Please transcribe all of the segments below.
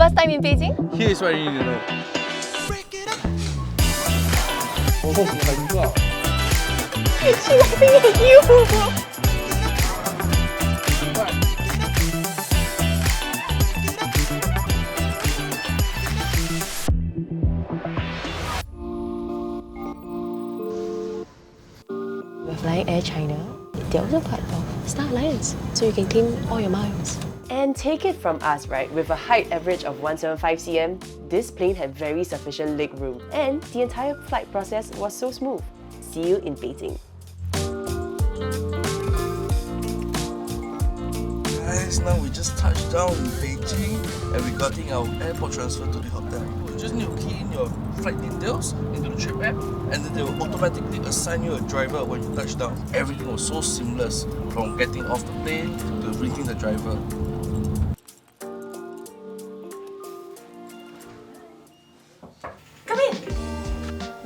First time in Beijing? Here's what you need to know. Oh my god. She's laughing at you! We're flying Air China. They're also part of Star Alliance, so you can claim all your miles. And take it from us, right? With a height average of 175 cm, this plane had very sufficient leg room, and the entire flight process was so smooth. See you in Beijing. Guys, now we just touched down in Beijing and we're getting our airport transfer to the hotel. You just need to key in your flight details into the trip app and then they will automatically assign you a driver when you touch down. Everything was so seamless from getting off the plane to greeting the driver. Come in!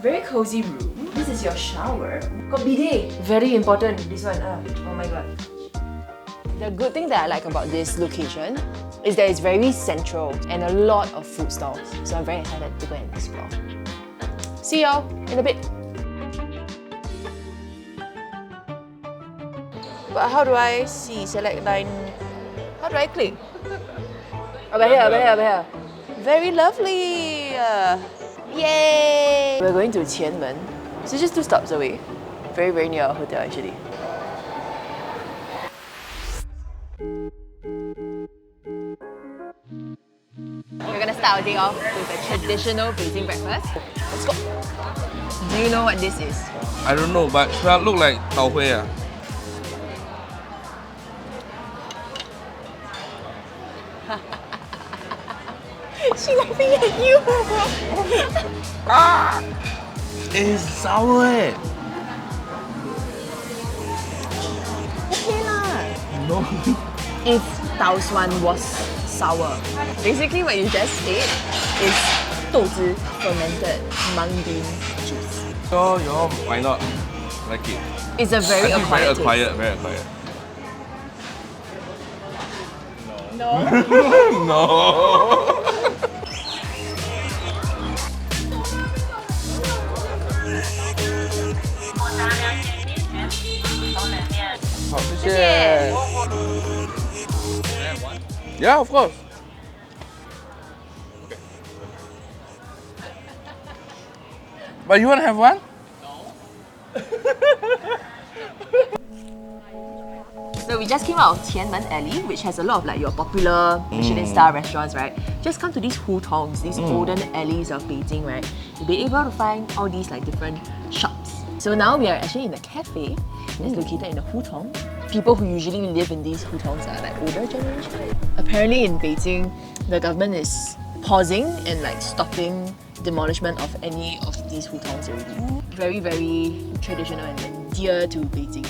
Very cozy room. This is your shower. Got bidet. Very important, this one. Oh my god. The good thing that I like about this location is that it's very central and a lot of food stalls. So I'm very excited to go and explore. See y'all in a bit. But how do I see? Select line. How do I click? Over here, over here, over here. Very lovely. Yay! We're going to Qianmen. So just 2 stops away. Very, very near our hotel actually. We're gonna start our day off with a traditional Beijing breakfast. Let's go! Do you know what this is? I don't know, but it look like tau hui. She's laughing at you! Ah! It's sour. Okay lah. No. If tau suan was sour. Basically what you just ate is 豆汁 fermented mungbean juice. Yo, why not? Like it. It's a very acquired taste. Very acquired. No. No. Yeah, of course. But you want to have one? So we just came out of Qianmen Alley, which has a lot of like your popular Michelin star restaurants, right? Just come to these Hutongs, these golden alleys of Beijing, right? You'll be able to find all these like different shops. So now we are actually in a cafe that's located in a Hutong. People who usually live in these Hutongs are like older generation. Apparently in Beijing, the government is pausing and like stopping demolishment of any of these Hutongs already. Very, very traditional and dear to Beijing.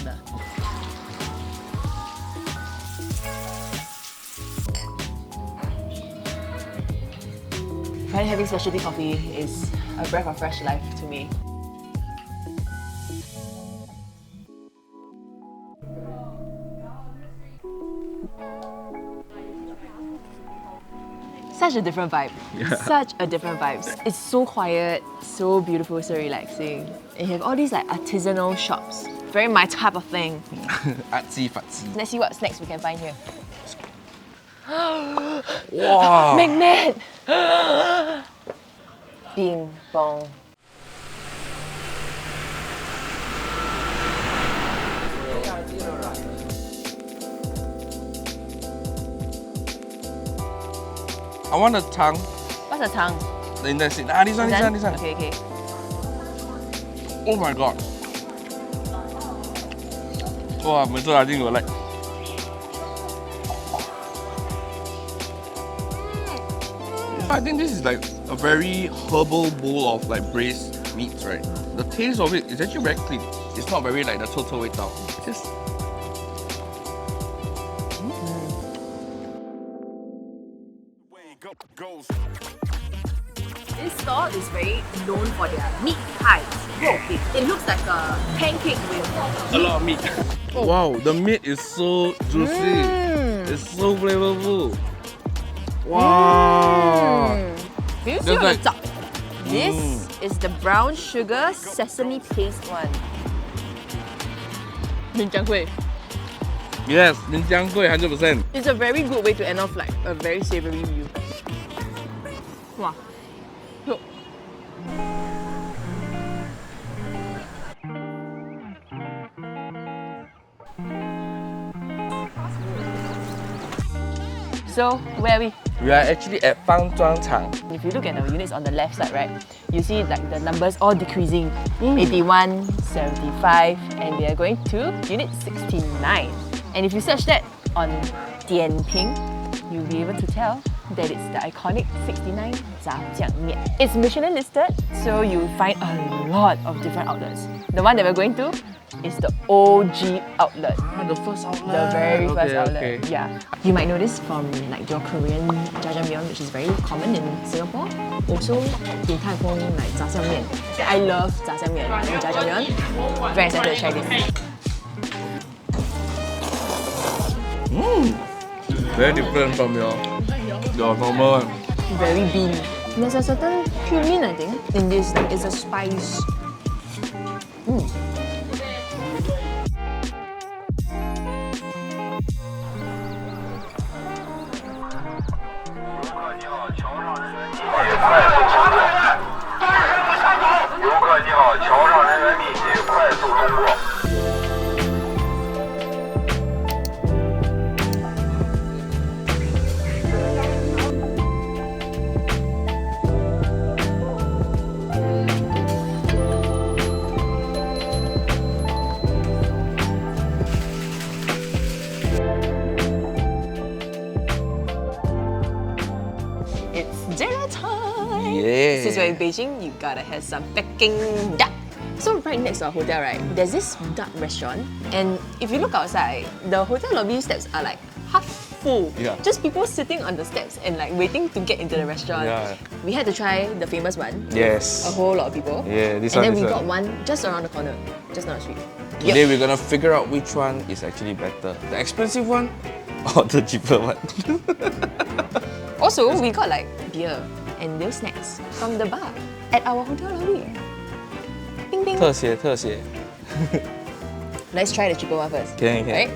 I find having specialty coffee is a breath of fresh life to me. Such a different vibe. Yeah. Such a different vibe. It's so quiet, so beautiful, so relaxing. And you have all these like artisanal shops. Very my type of thing. Artsy fatsy. Let's see what snacks we can find here. Wow. Magnet! Bing bong. I want a tongue. What's a tongue? The intestine. Ah, this one. Okay, okay. Oh my god. Wow, I think you like. I think this is like a very herbal bowl of like braised meats, right? The taste of it is actually very clean. It's not very like the total way down. It's just This store is very known for their meat pies. It looks like a pancake with a lot of meat. Oh, wow, the meat is so juicy. It's so flavorful. Wow. see on the top. This is the brown sugar sesame paste one. Minjiang Yes, Minjiang Gui 100%. It's a very good way to end off like a very savoury meal. Wow. Look. So, where are we? We are actually at Fangzhuang Chang. If you look at the units on the left side, right, you see like the numbers all decreasing. 81, 75, and we are going to unit 69. And if you search that on Dianping, you'll be able to tell that it's the iconic 69 Zhajiangmian. It's Michelin listed, so you'll find a lot of different outlets. The one that we're going to is the OG outlet. The first outlet. The very first outlet. Okay. Yeah. You might notice from like your Korean Zhajiangmian, which is very common in Singapore. Also, Din Tai Fung like 炸酱面. I love 炸酱面 and Zhajiangmian. Very excited to try this. Very different from your normal one. Very bean. There's a certain cumin, I think, in this. Like, it's a spice. Since we're in Beijing, you gotta have some Peking duck. So right next to our hotel, right, there's this duck restaurant, and if you look outside, the hotel lobby steps are like half full. Yeah. Just people sitting on the steps and like waiting to get into the restaurant. Yeah. We had to try the famous one. Yes. A whole lot of people. Yeah, this and one. then we got one just around the corner, just down the street. Today we're gonna figure out which one is actually better. The expensive one or the cheaper one. Also, we got like beer and little snacks from the bar at our hotel lobby. Bing bing. 特写. Let's try the cheaper one first. Can. Right?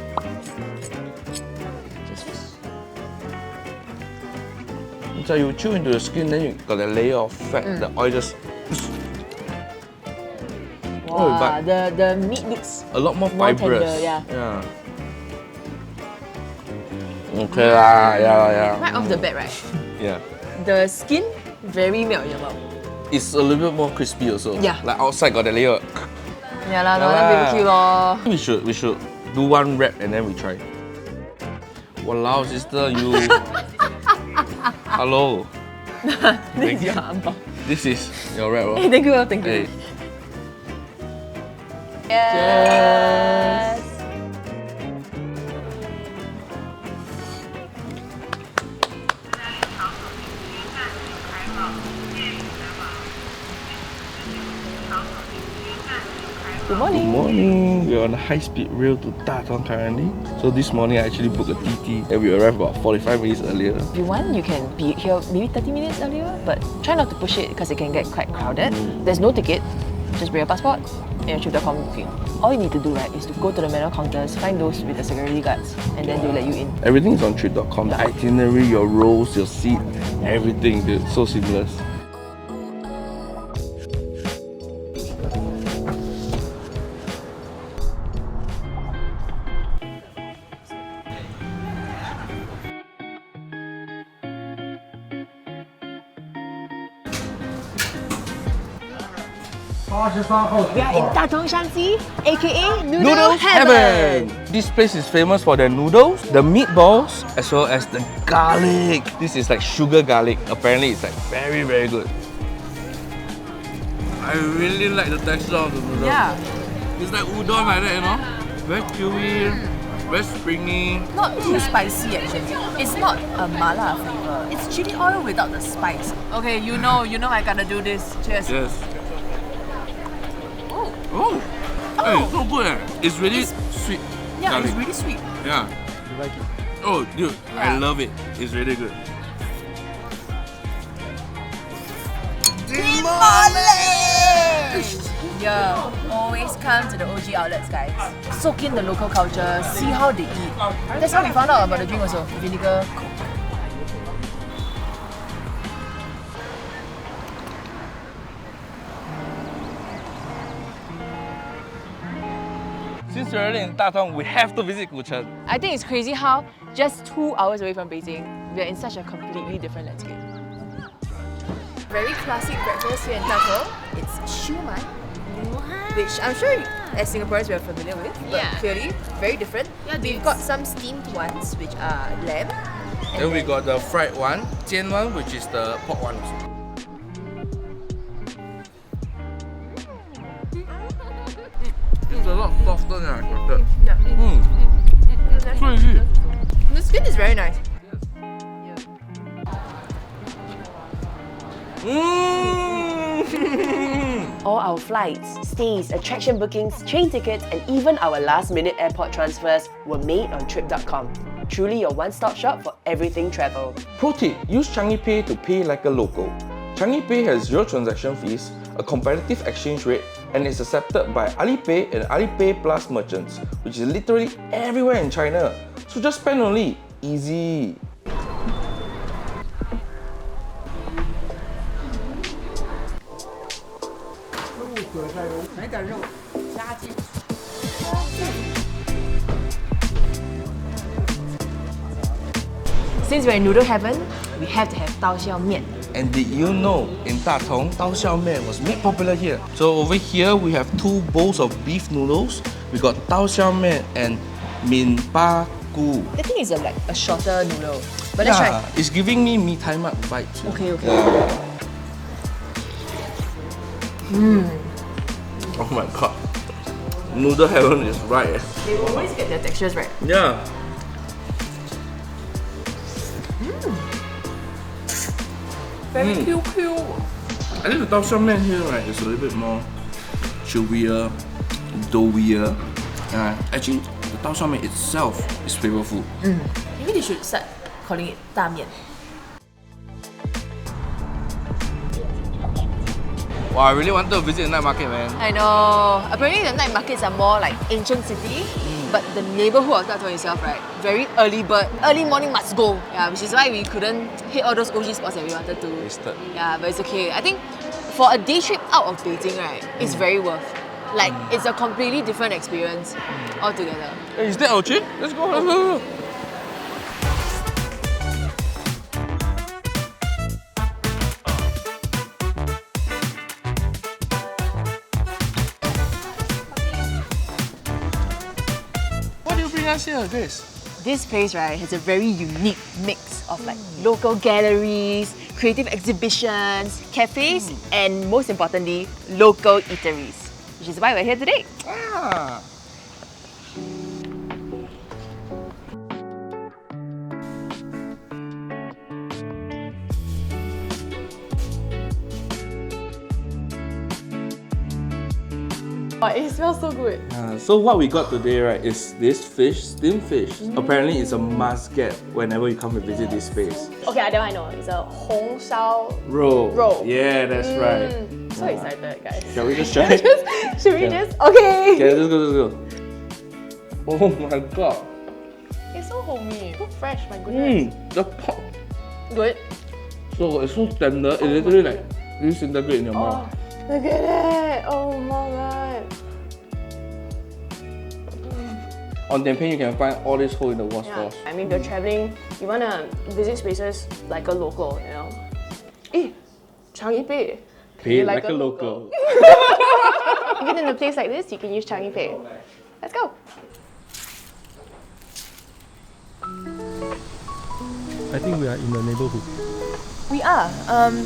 So you chew into the skin, then you got a layer of fat. The oil just. Wow, but the meat looks a lot more more fibrous. tender, yeah. Okay lah, yeah. Right off the bat, right? Yeah. The skin very melt in your mouth. It's a little bit more crispy also. Yeah. Like outside got the layer. Yeah lah, no barbecue lor. We should do one wrap and then we try. Walao, sister, you. Hello. This is your ambao. This is your wrap. Hey, thank you, thank you. Hey. Yes. Good morning. Good morning. We're on a high-speed rail to Datong currently. So this morning I actually booked a TT and we arrived about 45 minutes earlier. If you want, you can be here maybe 30 minutes earlier, but try not to push it because it can get quite crowded. There's no ticket. Just bring your passport and your trip.com booking. All you need to do, right, is to go to the manual counters, find those with the security guards, and then they'll let you in. Everything is on trip.com. The itinerary, your rows, your seat, everything, dude. So seamless. We are in Datong Shanxi, aka Noodle Heaven! This place is famous for their noodles, the meatballs, as well as the garlic. This is like sugar garlic. Apparently it's like very, very good. I really like the texture of the noodles. Yeah. It's like udon like that, you know? Very chewy, very springy. Not too spicy actually. It's not a mala flavor. It's chili oil without the spice. Okay, you know I gotta do this. Cheers. Yes. Oh! Hey, so good eh. It's really sweet. Yeah, garlic. it's really sweet. Yeah. You like it? Oh, dude, I Yeah. love it. It's really good. year, always come to the OG outlets, guys. Soak in the local culture, see how they eat. That's how we found out about the drink also, vinegar Coke. Since we're already in Datong, we have to visit Guchen. I think it's crazy how just 2 hours away from Beijing, we're in such a completely different landscape. Very classic breakfast here in Datong. It's Siumai, which I'm sure as Singaporeans we are familiar with, but clearly very different. We've got some steamed ones, which are lamb. Then we got the fried one, Qianmen, which is the pork one also. It's a lot softer than I expected. Yeah. So easy. The skin is very nice. All our flights, stays, attraction bookings, train tickets, and even our last-minute airport transfers were made on Trip.com. Truly your one-stop shop for everything travel. Pro tip, use Changi Pay to pay like a local. Changi Pay has 0 transaction fees, a competitive exchange rate, and is accepted by Alipay and Alipay Plus merchants, which is literally everywhere in China. So just spend only. Easy. Since we're in noodle heaven, we have to have Xiaomian. And did you know in Datong, Xiaomian was made popular here? So over here we have 2 bowls of beef noodles. We got Xiaomian and Min Pa Gu. The thing is like a shorter noodle. But let's try. It's giving me Mee Tai Mak vibes. Okay. Oh my god. Noodle heaven is right. They always get their textures right. Yeah. Very QQ. I think the Xiaomian here right is a little bit more chewier, doughier. Actually, the Xiaomian itself is flavorful. Maybe they should start calling it 大面. Wow, I really wanted to visit the night market, man. I know. Apparently the night markets are more like ancient city, but the neighbourhood of Datong itself, right? Very early bird. Early morning must go. Yeah, which is why we couldn't hit all those OG spots that we wanted to. Wasted. Yeah, but it's okay. I think for a day trip out of Beijing, right, it's very worth. Like, it's a completely different experience altogether. Hey, is that our trip? Let's go, let's go. What do you bring us here, Grace? This place, right, has a very unique mix of like local galleries, creative exhibitions, cafes, and most importantly, local eateries. Which is why we're here today. Ah. Oh, it smells so good. So what we got today, right, is this fish, steamed fish. Apparently it's a must get whenever you come to visit this place. Okay, that one I know. It's a Hong Shao Roll. roll. Yeah, that's right. So excited, guys. Shall we just try? Should we just? Okay. Okay, let's go. Oh my god. It's so homey, so fresh. My goodness. The pork. Good. So it's so tender. It literally like disintegrate in your Oh, mouth. look at it. Oh my god. On Peking, you can find all this hole in the wall sauce. I mean, if you're traveling, you wanna visit spaces like a local, you know. Changi Pay. Pay like a local. Even in a place like this, you can use Changi Pay. Let's go. I think we are in the neighborhood. We are.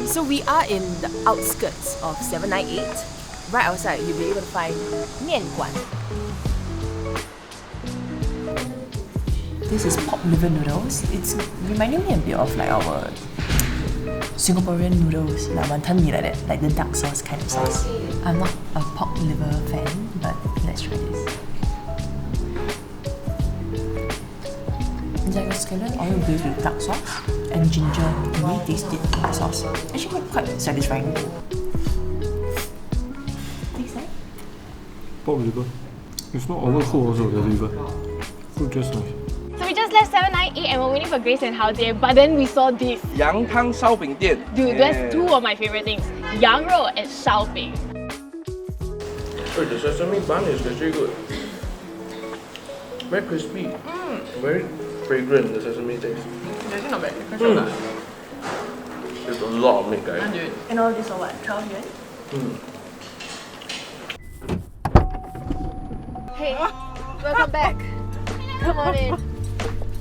So we are in the outskirts of 798. Right outside, you'll be able to find Mian Guan. This is pork liver noodles. It's reminding me a bit of like our Singaporean noodles, like wonton mee like that, like the dark sauce kind of sauce. I'm not a pork liver fan, but let's try this. It's like a skeleton oil based with dark sauce and ginger. You can really taste it in the sauce. Actually quite satisfying. Taste that? pork liver. It's not overcooked also, the liver. Cooked just nice. So we just left 798 and we're waiting for Grace and Hao-Jie, but then we saw this. 羊汤烧饼店. Dude, that's two of my favorite things. Yang rou and Shaoping. Wait, the sesame bun is actually good. Very crispy. Very fragrant, the sesame taste. It's actually not bad. There's a lot of meat, guys. And all this for what? 12 yuan? Hey, welcome back. Come on in.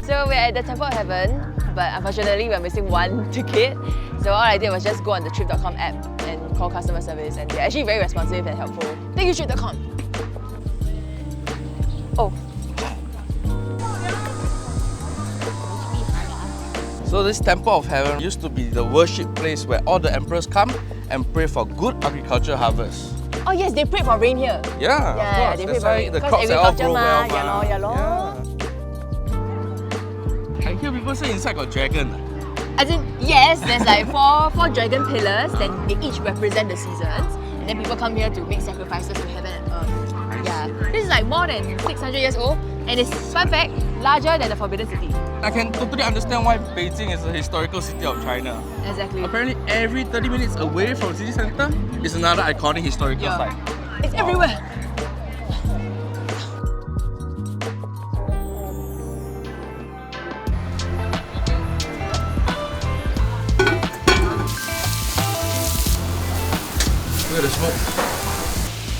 So we're at the Temple of Heaven, but unfortunately we're missing one ticket. So all I did was just go on the Trip.com app and call customer service, and they're actually very responsive and helpful. Thank you, Trip.com. Oh. So this Temple of Heaven used to be the worship place where all the emperors come and pray for good agricultural harvest. Oh yes, they prayed for rain here. Yeah, Yeah, of course. they That's pray why for the because crops are all agriculture grow well. ma. Yeah lor. I hear people say inside got dragon. As in, yes, there's like four dragon pillars, then they each represent the seasons, and then people come here to make sacrifices to heaven and earth. Yeah, this is like more than 600 years old, and it's, fun fact, larger than the Forbidden City. I can totally understand why Beijing is a historical city of China. Exactly. Apparently, every 30 minutes away from city center is another iconic historical site. It's everywhere. Look at the smoke.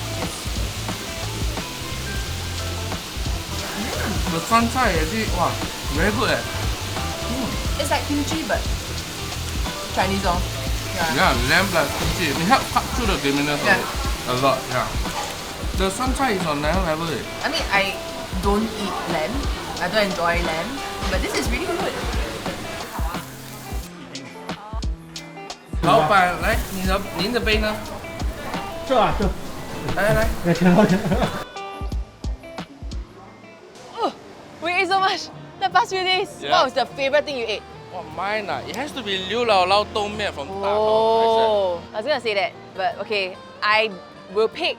The suncai actually, wow, very good eh. It's like kimchi, but Chinese oh. Yeah, lamb plus kimchi. It helps cut through the creaminess of it a lot. Yeah. The suncai is on another level. Eh. I mean, I don't eat lamb. I don't enjoy lamb, but this is really good. 老板，来，您的杯呢？这啊，这。来。来，挺好的。 Oh, we ate so much the past few days. Yeah. What was the favorite thing you ate? Oh, mine it has to be Liu Lao Lao Dong Mian from Datong. Oh, I was gonna say that, but okay, I will pick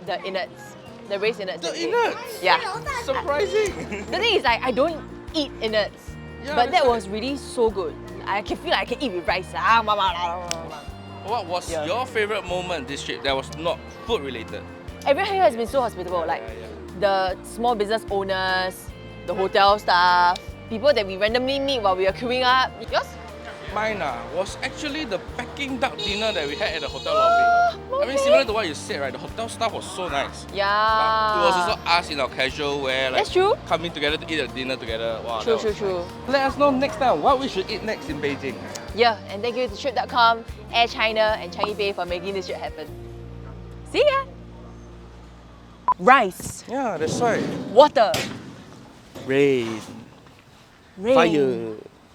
the innards, the braised innards. The that we ate. innards? Yeah. Surprising. The thing is, like, I don't eat innards, Yeah, but that's that right. was really so good. I can feel like I can eat with rice. What was your favorite moment this trip that was not food related? Everyone here has been so hospitable. Like the small business owners, the hotel staff, people that we randomly meet while we are queuing up. Yours? Mine was actually the Peking duck dinner that we had at the hotel lobby. I mean, similar to what you said, right? The hotel staff was so nice. Yeah. It was also us in our casual wear, like That's true. coming together to eat a dinner together. Wow, True, that was true. nice. Let us know next time what we should eat next in Beijing. Yeah, and thank you to Trip.com, Air China, and Changi Pay for making this trip happen. See ya! Rice, Yeah, that's right. water, Rain, rain, fire.